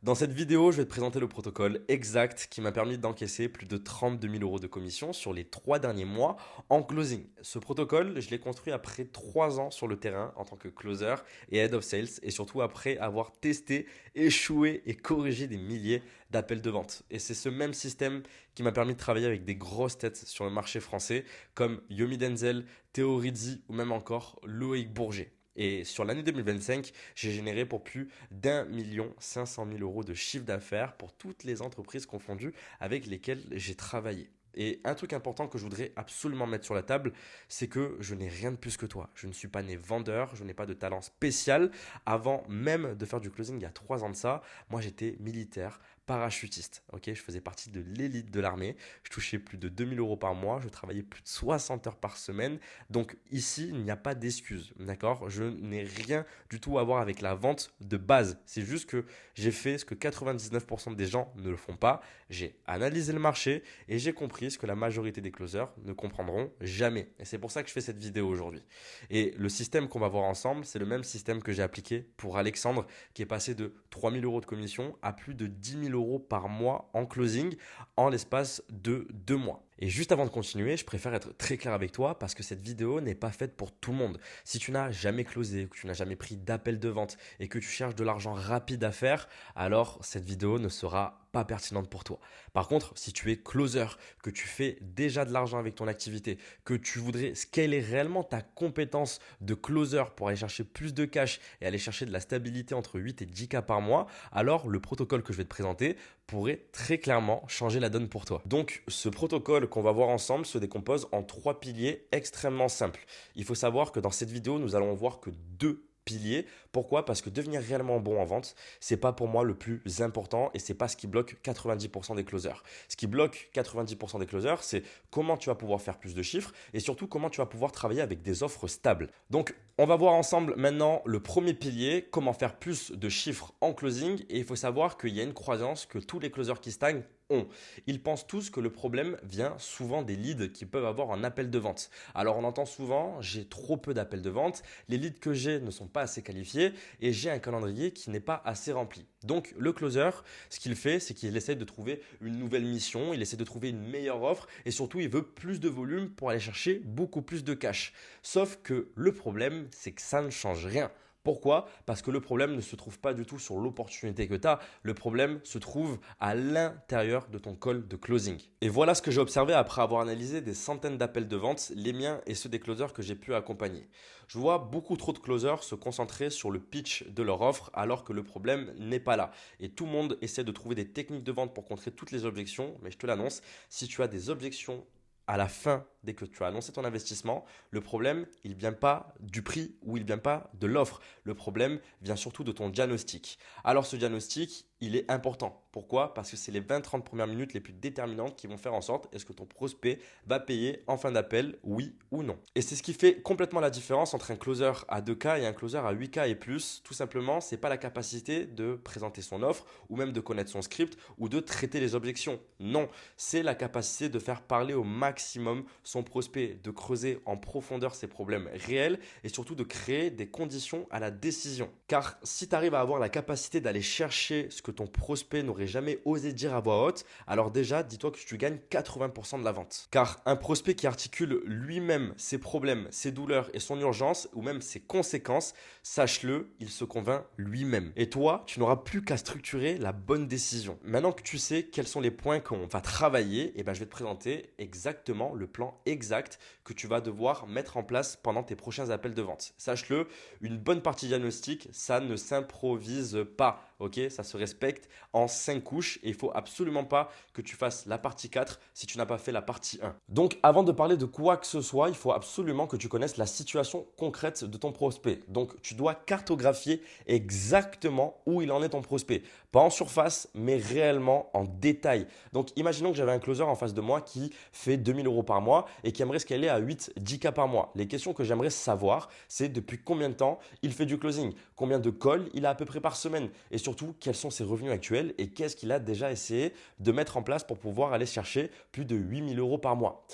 Dans cette vidéo, je vais te présenter le protocole exact qui m'a permis d'encaisser plus de 32 000 euros de commission sur les 3 derniers mois en closing. Ce protocole, je l'ai construit après 3 ans sur le terrain en tant que closer et head of sales et surtout après avoir testé, échoué et corrigé des milliers d'appels de vente. Et c'est ce même système qui m'a permis de travailler avec des grosses têtes sur le marché français comme Yomi Denzel, Théo Rizzi ou même encore Loïc Bourget. Et sur l'année 2025, j'ai généré pour plus d'1 500 000 euros de chiffre d'affaires pour toutes les entreprises confondues avec lesquelles j'ai travaillé. Et un truc important que je voudrais absolument mettre sur la table, c'est que je n'ai rien de plus que toi. Je ne suis pas né vendeur, je n'ai pas de talent spécial. Avant même de faire du closing il y a 3 ans de ça, moi j'étais militaire, parachutiste. Ok, je faisais partie de l'élite de l'armée. Je touchais plus de 2 000 euros par mois. Je travaillais plus de 60 heures par semaine. Donc ici, il n'y a pas d'excuses. D'accord? Je n'ai rien du tout à voir avec la vente de base. C'est juste que j'ai fait ce que 99% des gens ne le font pas. J'ai analysé le marché et j'ai compris ce que la majorité des closers ne comprendront jamais. Et c'est pour ça que je fais cette vidéo aujourd'hui. Et le système qu'on va voir ensemble, c'est le même système que j'ai appliqué pour Alexandre, qui est passé de 3 000 euros de commission à plus de 10 000 euros par mois en closing en l'espace de 2 mois. Et juste avant de continuer, je préfère être très clair avec toi parce que cette vidéo n'est pas faite pour tout le monde. Si tu n'as jamais closé, que tu n'as jamais pris d'appel de vente et que tu cherches de l'argent rapide à faire, alors cette vidéo ne sera pas pertinente pour toi. Par contre, si tu es closer, que tu fais déjà de l'argent avec ton activité, que tu voudrais scaler réellement ta compétence de closer pour aller chercher plus de cash et aller chercher de la stabilité entre 8 et 10 k par mois, alors le protocole que je vais te présenter pourrait très clairement changer la donne pour toi. Donc, ce protocole qu'on va voir ensemble se décompose en 3 piliers extrêmement simples. Il faut savoir que dans cette vidéo, nous allons voir que 2 piliers. Pourquoi? Parce que devenir réellement bon en vente, c'est pas pour moi le plus important et c'est pas ce qui bloque 90% des closers. Ce qui bloque 90% des closers, c'est comment tu vas pouvoir faire plus de chiffres et surtout comment tu vas pouvoir travailler avec des offres stables. Donc, on va voir ensemble maintenant le premier pilier, comment faire plus de chiffres en closing. Et il faut savoir qu'il y a une croyance que tous les closers qui stagnent ont. Ils pensent tous que le problème vient souvent des leads qu'ils peuvent avoir en appel de vente. Alors on entend souvent, j'ai trop peu d'appels de vente, les leads que j'ai ne sont pas assez qualifiés et j'ai un calendrier qui n'est pas assez rempli. Donc le closer, ce qu'il fait, c'est qu'il essaie de trouver une nouvelle mission, il essaie de trouver une meilleure offre et surtout il veut plus de volume pour aller chercher beaucoup plus de cash. Sauf que le problème, c'est que ça ne change rien. Pourquoi? Parce que le problème ne se trouve pas du tout sur l'opportunité que tu as. Le problème se trouve à l'intérieur de ton call de closing. Et voilà ce que j'ai observé après avoir analysé des centaines d'appels de vente, les miens et ceux des closers que j'ai pu accompagner. Je vois beaucoup trop de closers se concentrer sur le pitch de leur offre alors que le problème n'est pas là. Et tout le monde essaie de trouver des techniques de vente pour contrer toutes les objections. Mais je te l'annonce, si tu as des objections à la fin, dès que tu as annoncé ton investissement, le problème, il ne vient pas du prix ou il ne vient pas de l'offre. Le problème vient surtout de ton diagnostic. Alors ce diagnostic, il est important. Pourquoi? Parce que c'est les 20-30 premières minutes les plus déterminantes qui vont faire en sorte est-ce que ton prospect va payer en fin d'appel, oui ou non. Et c'est ce qui fait complètement la différence entre un closer à 2K et un closer à 8K et plus. Tout simplement, ce n'est pas la capacité de présenter son offre ou même de connaître son script ou de traiter les objections. Non, c'est la capacité de faire parler au maximum son prospect, de creuser en profondeur ses problèmes réels et surtout de créer des conditions à la décision. Car si tu arrives à avoir la capacité d'aller chercher ce que ton prospect n'aurait jamais osé dire à voix haute, alors déjà, dis-toi que tu gagnes 80% de la vente. Car un prospect qui articule lui-même ses problèmes, ses douleurs et son urgence, ou même ses conséquences, sache-le, il se convainc lui-même. Et toi, tu n'auras plus qu'à structurer la bonne décision. Maintenant que tu sais quels sont les points qu'on va travailler, je vais te présenter exactement le plan exact que tu vas devoir mettre en place pendant tes prochains appels de vente. Sache-le, une bonne partie diagnostic, ça ne s'improvise pas. Ok, ça se respecte en 5 couches et il faut absolument pas que tu fasses la partie 4 si tu n'as pas fait la partie 1. Donc avant de parler de quoi que ce soit, il faut absolument que tu connaisses la situation concrète de ton prospect. Donc tu dois cartographier exactement où il en est ton prospect. Pas en surface, mais réellement en détail. Donc imaginons que j'avais un closer en face de moi qui fait 2 000 euros par mois et qui aimerait scaler à 8-10K par mois. Les questions que j'aimerais savoir, c'est depuis combien de temps il fait du closing, combien de calls il a à peu près par semaine et surtout quels sont ses revenus actuels et qu'est-ce qu'il a déjà essayé de mettre en place pour pouvoir aller chercher plus de 8 000 euros par mois.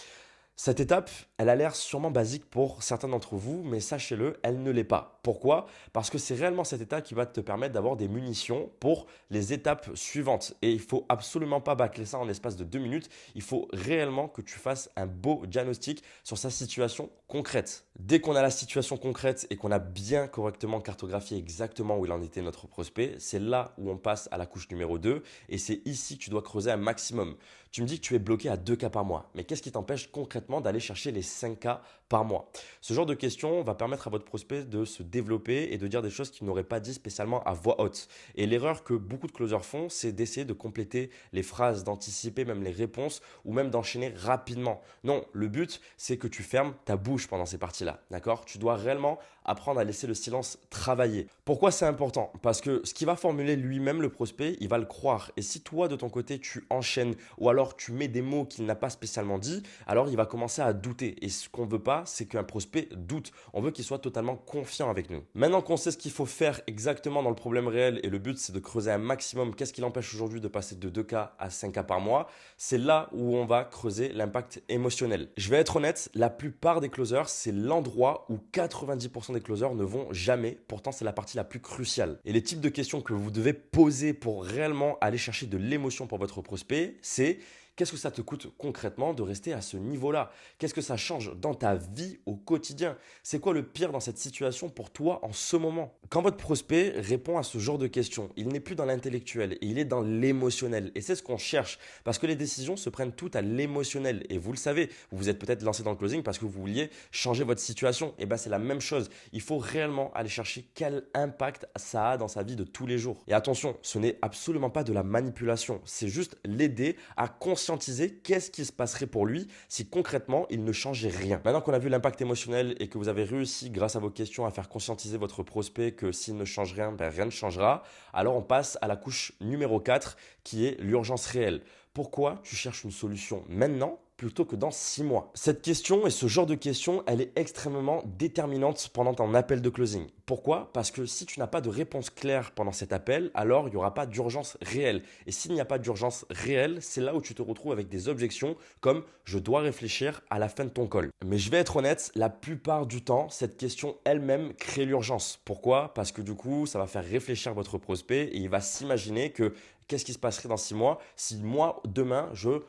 Cette étape, elle a l'air sûrement basique pour certains d'entre vous, mais sachez-le, elle ne l'est pas. Pourquoi? Parce que c'est réellement cette étape qui va te permettre d'avoir des munitions pour les étapes suivantes. Et il faut absolument pas bâcler ça en l'espace de 2 minutes. Il faut réellement que tu fasses un beau diagnostic sur sa situation concrète. Dès qu'on a la situation concrète et qu'on a bien correctement cartographié exactement où il en était notre prospect, c'est là où on passe à la couche numéro 2 et c'est ici que tu dois creuser un maximum. Tu me dis que tu es bloqué à 2 cas par mois, mais qu'est-ce qui t'empêche concrètement d'aller chercher les 5 cas par mois? Ce genre de questions va permettre à votre prospect de se développer et de dire des choses qu'il n'aurait pas dit spécialement à voix haute. Et l'erreur que beaucoup de closers font, c'est d'essayer de compléter les phrases, d'anticiper même les réponses ou même d'enchaîner rapidement. Non, le but, c'est que tu fermes ta bouche pendant ces parties-là, d'accord? Tu dois réellement apprendre à laisser le silence travailler. Pourquoi c'est important? Parce que ce qui va formuler lui-même le prospect, il va le croire. Et si toi, de ton côté, tu enchaînes ou alors tu mets des mots qu'il n'a pas spécialement dit, alors il va commencer à douter. Et ce qu'on ne veut pas, c'est qu'un prospect doute. On veut qu'il soit totalement confiant avec nous. Maintenant qu'on sait ce qu'il faut faire exactement dans le problème réel et le but, c'est de creuser un maximum, qu'est-ce qui l'empêche aujourd'hui de passer de 2 cas à 5 cas par mois, c'est là où on va creuser l'impact émotionnel. Je vais être honnête, la plupart des closers, c'est l'endroit où 90% des closers ne vont jamais. Pourtant, c'est la partie la plus cruciale. Et les types de questions que vous devez poser pour réellement aller chercher de l'émotion pour votre prospect, c'est: qu'est-ce que ça te coûte concrètement de rester à ce niveau-là? Qu'est-ce que ça change dans ta vie au quotidien? C'est quoi le pire dans cette situation pour toi en ce moment? Quand votre prospect répond à ce genre de questions, il n'est plus dans l'intellectuel et il est dans l'émotionnel. Et c'est ce qu'on cherche parce que les décisions se prennent toutes à l'émotionnel. Et vous le savez, vous vous êtes peut-être lancé dans le closing parce que vous vouliez changer votre situation. Et bien c'est la même chose. Il faut réellement aller chercher quel impact ça a dans sa vie de tous les jours. Et attention, ce n'est absolument pas de la manipulation. C'est juste l'aider à conscientiser qu'est-ce qui se passerait pour lui si concrètement il ne changeait rien. Maintenant qu'on a vu l'impact émotionnel et que vous avez réussi grâce à vos questions à faire conscientiser votre prospect que s'il ne change rien, ben rien ne changera, alors on passe à la couche numéro 4 qui est l'urgence réelle. Pourquoi tu cherches une solution maintenant plutôt que dans 6 mois? Cette question et ce genre de question, elle est extrêmement déterminante pendant ton appel de closing. Pourquoi? Parce que si tu n'as pas de réponse claire pendant cet appel, alors il n'y aura pas d'urgence réelle. Et s'il n'y a pas d'urgence réelle, c'est là où tu te retrouves avec des objections comme: je dois réfléchir à la fin de ton call. Mais je vais être honnête, la plupart du temps, cette question elle-même crée l'urgence. Pourquoi? Parce que du coup, ça va faire réfléchir votre prospect et il va s'imaginer que qu'est-ce qui se passerait dans 6 mois si moi, demain, je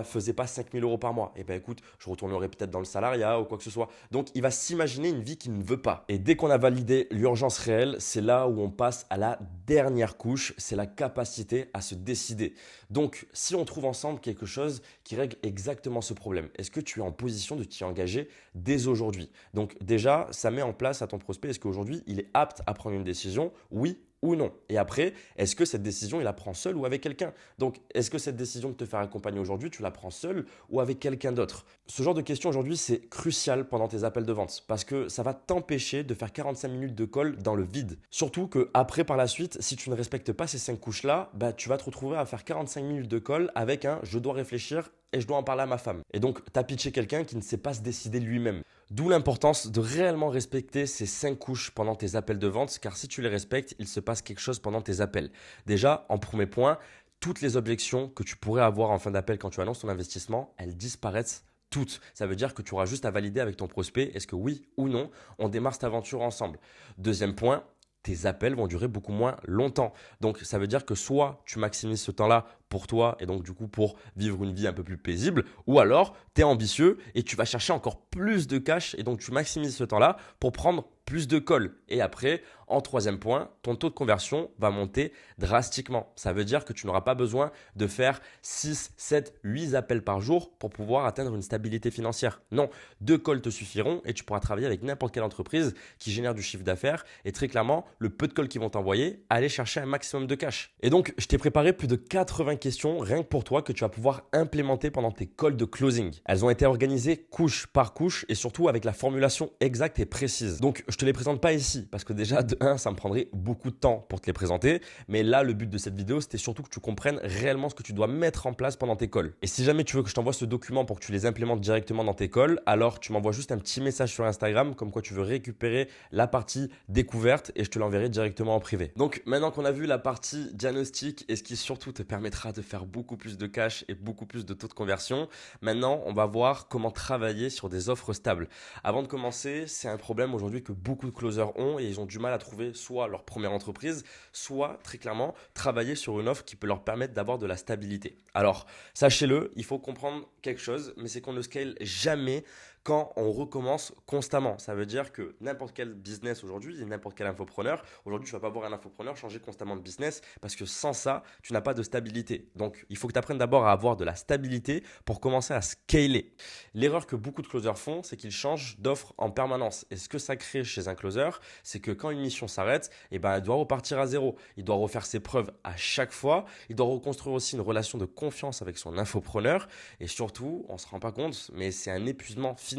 faisais pas 5 000 euros par mois. Et écoute, je retournerai peut-être dans le salariat ou quoi que ce soit. Donc, il va s'imaginer une vie qu'il ne veut pas. Et dès qu'on a validé l'urgence réelle, c'est là où on passe à la dernière couche, c'est la capacité à se décider. Donc, si on trouve ensemble quelque chose qui règle exactement ce problème, est-ce que tu es en position de t'y engager dès aujourd'hui? Donc, déjà, ça met en place à ton prospect, est-ce qu'aujourd'hui, il est apte à prendre une décision? Oui ou non. Et après, est-ce que cette décision, il la prend seul ou avec quelqu'un? Donc, est-ce que cette décision de te faire accompagner aujourd'hui, tu la prends seul ou avec quelqu'un d'autre? Ce genre de question aujourd'hui, c'est crucial pendant tes appels de vente parce que ça va t'empêcher de faire 45 minutes de call dans le vide. Surtout que après, par la suite, si tu ne respectes pas ces 5 couches-là, tu vas te retrouver à faire 45 minutes de call avec un: je dois réfléchir et je dois en parler à ma femme. Et donc, tu as pitché quelqu'un qui ne sait pas se décider lui-même. D'où l'importance de réellement respecter ces 5 couches pendant tes appels de vente, car si tu les respectes, il se passe quelque chose pendant tes appels. Déjà, en premier point, toutes les objections que tu pourrais avoir en fin d'appel quand tu annonces ton investissement, elles disparaissent toutes. Ça veut dire que tu auras juste à valider avec ton prospect, est-ce que oui ou non, on démarre cette aventure ensemble. Deuxième point, tes appels vont durer beaucoup moins longtemps. Donc, ça veut dire que soit tu maximises ce temps-là pour toi et donc du coup pour vivre une vie un peu plus paisible, ou alors tu es ambitieux et tu vas chercher encore plus de cash et donc tu maximises ce temps-là pour prendre plus de calls. Et après, en troisième point, ton taux de conversion va monter drastiquement. Ça veut dire que tu n'auras pas besoin de faire 6, 7, 8 appels par jour pour pouvoir atteindre une stabilité financière. Non, 2 calls te suffiront et tu pourras travailler avec n'importe quelle entreprise qui génère du chiffre d'affaires et très clairement, le peu de calls qu'ils vont t'envoyer, aller chercher un maximum de cash. Et donc, je t'ai préparé plus de 80 questions rien que pour toi que tu vas pouvoir implémenter pendant tes calls de closing. Elles ont été organisées couche par couche et surtout avec la formulation exacte et précise. Donc, je je te les présente pas ici parce que déjà, de 1, ça me prendrait beaucoup de temps pour te les présenter. Mais là, le but de cette vidéo, c'était surtout que tu comprennes réellement ce que tu dois mettre en place pendant tes calls. Et si jamais tu veux que je t'envoie ce document pour que tu les implémentes directement dans tes calls, alors tu m'envoies juste un petit message sur Instagram comme quoi tu veux récupérer la partie découverte et je te l'enverrai directement en privé. Donc maintenant qu'on a vu la partie diagnostic et ce qui surtout te permettra de faire beaucoup plus de cash et beaucoup plus de taux de conversion, maintenant on va voir comment travailler sur des offres stables. Avant de commencer, c'est un problème aujourd'hui que beaucoup de closers ont et ils ont du mal à trouver soit leur première entreprise, soit très clairement travailler sur une offre qui peut leur permettre d'avoir de la stabilité. Alors, sachez-le, il faut comprendre quelque chose, mais c'est qu'on ne scale jamais quand on recommence constamment. Ça veut dire que n'importe quel business aujourd'hui et n'importe quel infopreneur, aujourd'hui tu ne vas pas voir un infopreneur changer constamment de business parce que sans ça, tu n'as pas de stabilité. Donc, il faut que tu apprennes d'abord à avoir de la stabilité pour commencer à scaler. L'erreur que beaucoup de closers font, c'est qu'ils changent d'offre en permanence. Et ce que ça crée chez un closer, c'est que quand une mission s'arrête, il doit repartir à zéro. Il doit refaire ses preuves à chaque fois. Il doit reconstruire aussi une relation de confiance avec son infopreneur. Et surtout, on ne se rend pas compte, mais c'est un épuisement financier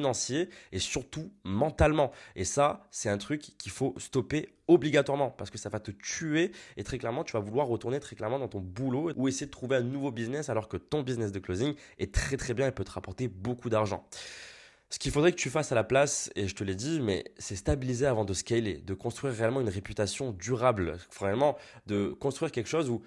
et surtout mentalement. Et ça, c'est un truc qu'il faut stopper obligatoirement parce que ça va te tuer et très clairement, tu vas vouloir retourner très clairement dans ton boulot ou essayer de trouver un nouveau business alors que ton business de closing est très très bien et peut te rapporter beaucoup d'argent. Ce qu'il faudrait que tu fasses à la place, et je te l'ai dit, mais c'est stabiliser avant de scaler, de construire réellement une réputation durable, vraiment de construire quelque chose où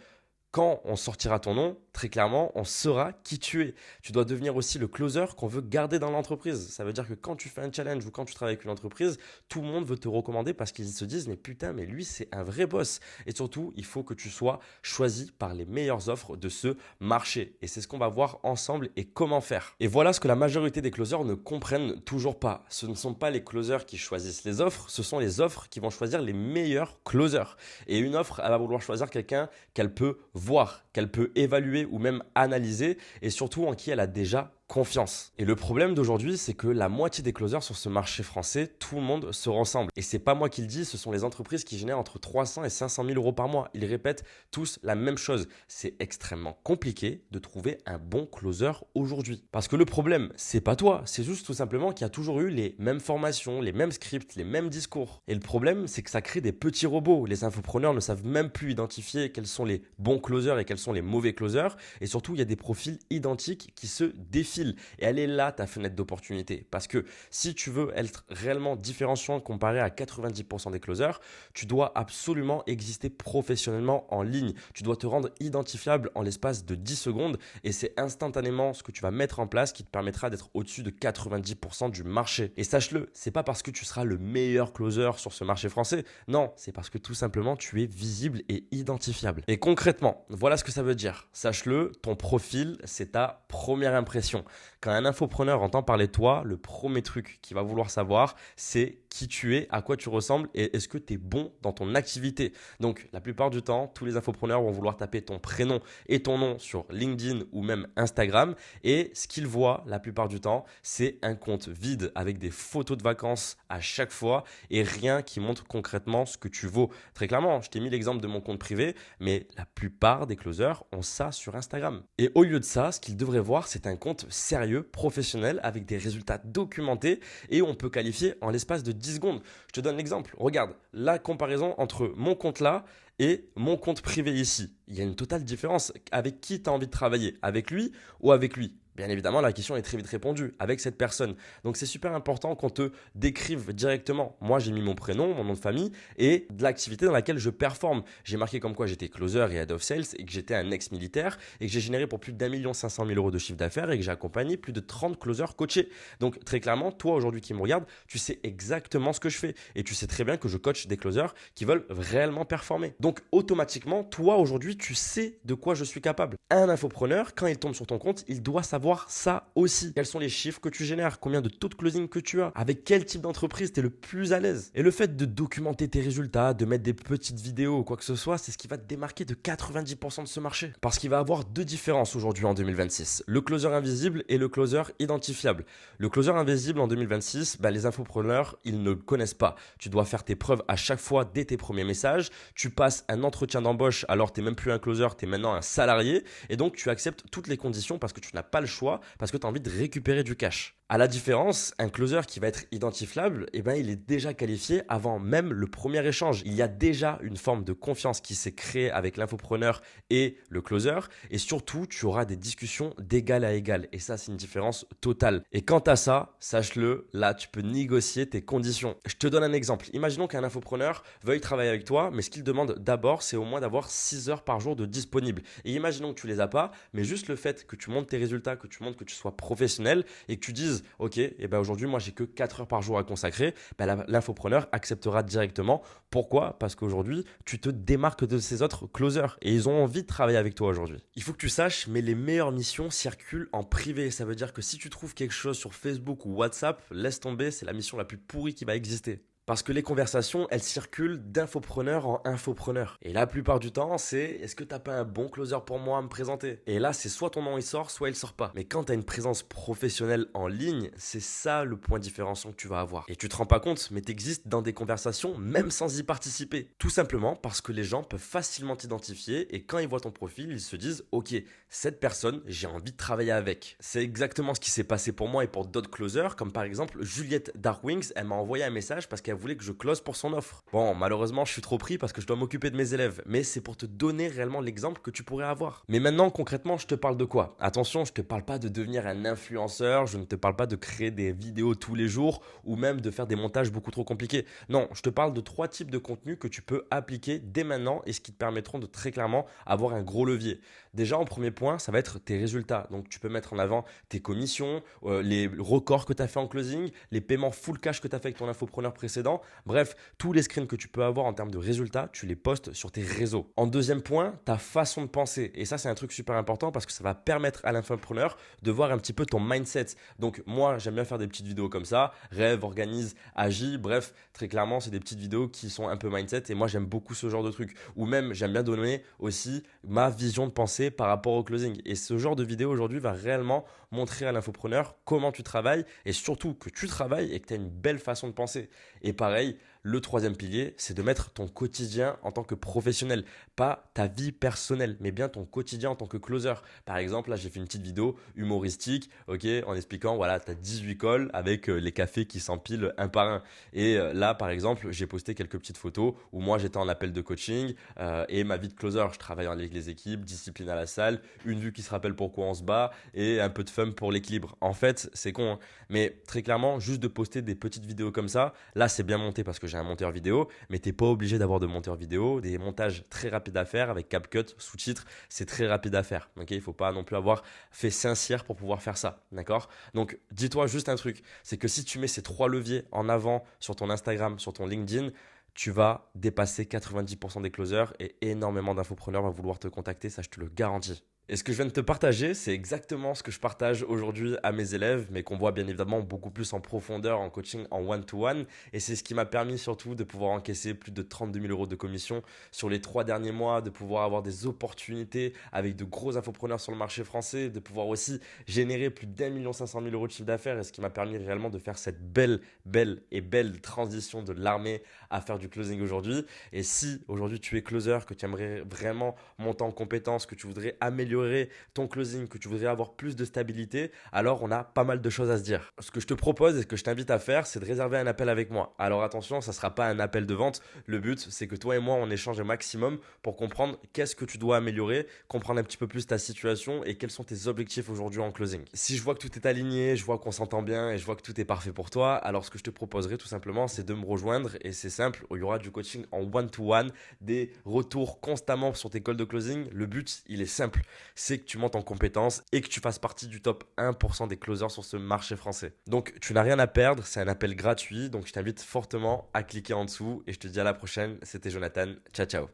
quand on sortira ton nom, très clairement, on saura qui tu es. Tu dois devenir aussi le closer qu'on veut garder dans l'entreprise. Ça veut dire que quand tu fais un challenge ou quand tu travailles avec une entreprise, tout le monde veut te recommander parce qu'ils se disent « mais putain, mais lui, c'est un vrai boss ». Et surtout, il faut que tu sois choisi par les meilleures offres de ce marché. Et c'est ce qu'on va voir ensemble et comment faire. Et voilà ce que la majorité des closers ne comprennent toujours pas. Ce ne sont pas les closers qui choisissent les offres, ce sont les offres qui vont choisir les meilleurs closers. Et une offre, elle va vouloir choisir quelqu'un qu'elle peut voir, qu'elle peut évaluer ou même analyser et surtout en qui elle a déjà confiance. Et le problème d'aujourd'hui, c'est que la moitié des closers sur ce marché français, tout le monde se ressemble. Et c'est pas moi qui le dis, ce sont les entreprises qui génèrent entre 300 et 500 000 euros par mois. Ils répètent tous la même chose. C'est extrêmement compliqué de trouver un bon closer aujourd'hui. Parce que le problème, c'est pas toi, c'est juste tout simplement qu'il y a toujours eu les mêmes formations, les mêmes scripts, les mêmes discours. Et le problème, c'est que ça crée des petits robots. Les infopreneurs ne savent même plus identifier quels sont les bons closers et quels sont les mauvais closers. Et surtout, il y a des profils identiques qui se défilent. Et elle est là ta fenêtre d'opportunité. Parce que si tu veux être réellement différenciant comparé à 90% des closers, tu dois absolument exister professionnellement en ligne. Tu dois te rendre identifiable en l'espace de 10 secondes et c'est instantanément ce que tu vas mettre en place qui te permettra d'être au-dessus de 90% du marché. Et sache-le, c'est pas parce que tu seras le meilleur closer sur ce marché français. Non, c'est parce que tout simplement tu es visible et identifiable. Et concrètement, voilà ce que ça veut dire. Sache-le, ton profil, c'est ta première impression. Quand un infopreneur entend parler de toi, le premier truc qu'il va vouloir savoir, c'est qui tu es, à quoi tu ressembles et est-ce que tu es bon dans ton activité. Donc, la plupart du temps, tous les infopreneurs vont vouloir taper ton prénom et ton nom sur LinkedIn ou même Instagram. Et ce qu'ils voient la plupart du temps, c'est un compte vide avec des photos de vacances à chaque fois et rien qui montre concrètement ce que tu vaux. Très clairement, je t'ai mis l'exemple de mon compte privé, mais la plupart des closers ont ça sur Instagram. Et au lieu de ça, ce qu'ils devraient voir, c'est un compte sérieux, professionnel, avec des résultats documentés et on peut qualifier en l'espace de 10 secondes. Je te donne l'exemple. Regarde, la comparaison entre mon compte là et mon compte privé ici. Il y a une totale différence. Avec qui tu as envie de travailler? Avec lui ou avec lui? Bien évidemment, la question est très vite répondue avec cette personne. Donc, c'est super important qu'on te décrive directement. Moi, j'ai mis mon prénom, mon nom de famille et de l'activité dans laquelle je performe. J'ai marqué comme quoi j'étais closer et head of sales et que j'étais un ex-militaire et que j'ai généré pour plus d'1 500 000 euros de chiffre d'affaires et que j'ai accompagné plus de 30 closers coachés. Donc, très clairement, toi aujourd'hui qui me regardes, tu sais exactement ce que je fais et tu sais très bien que je coach des closers qui veulent réellement performer. Donc, automatiquement, toi aujourd'hui, tu sais de quoi je suis capable. Un infopreneur, quand il tombe sur ton compte, il doit savoir ça aussi. Quels sont les chiffres que tu génères? Combien de taux de closing que tu as? Avec quel type d'entreprise tu es le plus à l'aise? Et le fait de documenter tes résultats, de mettre des petites vidéos ou quoi que ce soit, c'est ce qui va te démarquer de 90% de ce marché. Parce qu'il va y avoir deux différences aujourd'hui en 2026. Le closer invisible et le closer identifiable. Le closer invisible en 2026, les infopreneurs, ils ne le connaissent pas. Tu dois faire tes preuves à chaque fois dès tes premiers messages. Tu passes un entretien d'embauche alors tu n'es même plus un closer, tu es maintenant un salarié. Et donc, tu acceptes toutes les conditions parce que tu n'as pas le choix, parce que tu as envie de récupérer du cash. À la différence, un closer qui va être identifiable, eh ben, il est déjà qualifié avant même le premier échange. Il y a déjà une forme de confiance qui s'est créée avec l'infopreneur et le closer. Et surtout, tu auras des discussions d'égal à égal. Et ça, c'est une différence totale. Et quant à ça, sache-le, là, tu peux négocier tes conditions. Je te donne un exemple. Imaginons qu'un infopreneur veuille travailler avec toi, mais ce qu'il demande d'abord, c'est au moins d'avoir 6 heures par jour de disponible. Et imaginons que tu les as pas, mais juste le fait que tu montes tes résultats, que tu montres que tu sois professionnel et que tu dises ok, et ben aujourd'hui, moi, j'ai que 4 heures par jour à consacrer, ben l'infopreneur acceptera directement. Pourquoi? Parce qu'aujourd'hui, tu te démarques de ces autres closers et ils ont envie de travailler avec toi aujourd'hui. Il faut que tu saches, mais les meilleures missions circulent en privé. Ça veut dire que si tu trouves quelque chose sur Facebook ou WhatsApp, laisse tomber, c'est la mission la plus pourrie qui va exister. Parce que les conversations, elles circulent d'infopreneur en infopreneur. Et la plupart du temps, c'est est-ce que t'as pas un bon closer pour moi à me présenter? Et là, c'est soit ton nom il sort, soit il sort pas. Mais quand t'as une présence professionnelle en ligne, c'est ça le point différenciant que tu vas avoir. Et tu te rends pas compte, mais t'existes dans des conversations même sans y participer. Tout simplement parce que les gens peuvent facilement t'identifier et quand ils voient ton profil, ils se disent ok, cette personne, j'ai envie de travailler avec. C'est exactement ce qui s'est passé pour moi et pour d'autres closers, comme par exemple Juliette Darkwings, elle m'a envoyé un message parce qu'elle voulait que je close pour son offre. Bon, malheureusement, je suis trop pris parce que je dois m'occuper de mes élèves, mais c'est pour te donner réellement l'exemple que tu pourrais avoir. Mais maintenant, concrètement, je te parle de quoi? Attention, je te parle pas de devenir un influenceur, je ne te parle pas de créer des vidéos tous les jours ou même de faire des montages beaucoup trop compliqués. Non, je te parle de 3 types de contenus que tu peux appliquer dès maintenant et ce qui te permettront de très clairement avoir un gros levier. Déjà, en premier point, ça va être tes résultats. Donc, tu peux mettre en avant tes commissions, les records que tu as fait en closing, les paiements full cash que tu as fait avec ton infopreneur précédent. Bref, tous les screens que tu peux avoir en termes de résultats, tu les postes sur tes réseaux. En deuxième point, ta façon de penser. Et ça, c'est un truc super important parce que ça va permettre à l'infopreneur de voir un petit peu ton mindset. Donc, moi, j'aime bien faire des petites vidéos comme ça. Rêve, organise, agis. Bref, très clairement, c'est des petites vidéos qui sont un peu mindset. Et moi, j'aime beaucoup ce genre de trucs. Ou même, j'aime bien donner aussi ma vision de pensée par rapport au closing. Et ce genre de vidéo aujourd'hui va réellement montrer à l'infopreneur comment tu travailles et surtout que tu travailles et que tu as une belle façon de penser. Et pareil, le troisième pilier, c'est de mettre ton quotidien en tant que professionnel, pas ta vie personnelle, mais bien ton quotidien en tant que closer. Par exemple, là, j'ai fait une petite vidéo humoristique, ok, en expliquant, voilà, tu as 18 calls avec les cafés qui s'empilent un par un. Et là, par exemple, j'ai posté quelques petites photos où moi, j'étais en appel de coaching et ma vie de closer, je travaille avec les équipes, discipline à la salle, une vue qui se rappelle pourquoi on se bat et un peu de fun pour l'équilibre. En fait, c'est con, hein, mais très clairement, juste de poster des petites vidéos comme ça, là, c'est bien monté parce que j'ai un monteur vidéo, mais t'es pas obligé d'avoir de monteur vidéo, des montages très rapides à faire avec CapCut, sous-titres, c'est très rapide à faire. Ok, il faut pas non plus avoir fait Saint-Cyr pour pouvoir faire ça, d'accord? Donc dis-toi juste un truc, c'est que si tu mets ces 3 leviers en avant sur ton Instagram, sur ton LinkedIn, tu vas dépasser 90% des closers et énormément d'infopreneurs vont vouloir te contacter, ça je te le garantis. Et ce que je viens de te partager, c'est exactement ce que je partage aujourd'hui à mes élèves, mais qu'on voit bien évidemment beaucoup plus en profondeur en coaching en one-to-one. Et c'est ce qui m'a permis surtout de pouvoir encaisser plus de 32 000 euros de commission sur les 3 derniers mois, de pouvoir avoir des opportunités avec de gros infopreneurs sur le marché français, de pouvoir aussi générer plus d'1,5 million € de chiffre d'affaires. Et ce qui m'a permis réellement de faire cette belle transition de l'armée à faire du closing aujourd'hui. Et si aujourd'hui tu es closer, que tu aimerais vraiment monter en compétences, que tu voudrais améliorer ton closing, que tu voudrais avoir plus de stabilité, alors on a pas mal de choses à se dire. Ce que je te propose et ce que je t'invite à faire, c'est de réserver un appel avec moi. Alors attention, ça ne sera pas un appel de vente. Le but, c'est que toi et moi, on échange un maximum pour comprendre qu'est-ce que tu dois améliorer, comprendre un petit peu plus ta situation et quels sont tes objectifs aujourd'hui en closing. Si je vois que tout est aligné, je vois qu'on s'entend bien et je vois que tout est parfait pour toi, alors ce que je te proposerai tout simplement, c'est de me rejoindre et c'est simple, il y aura du coaching en one-to-one, des retours constamment sur tes calls de closing. Le but, il est simple, c'est que tu montes en compétences et que tu fasses partie du top 1% des closers sur ce marché français. Donc, tu n'as rien à perdre, c'est un appel gratuit, donc je t'invite fortement à cliquer en dessous et je te dis à la prochaine. C'était Jonathan, ciao ciao.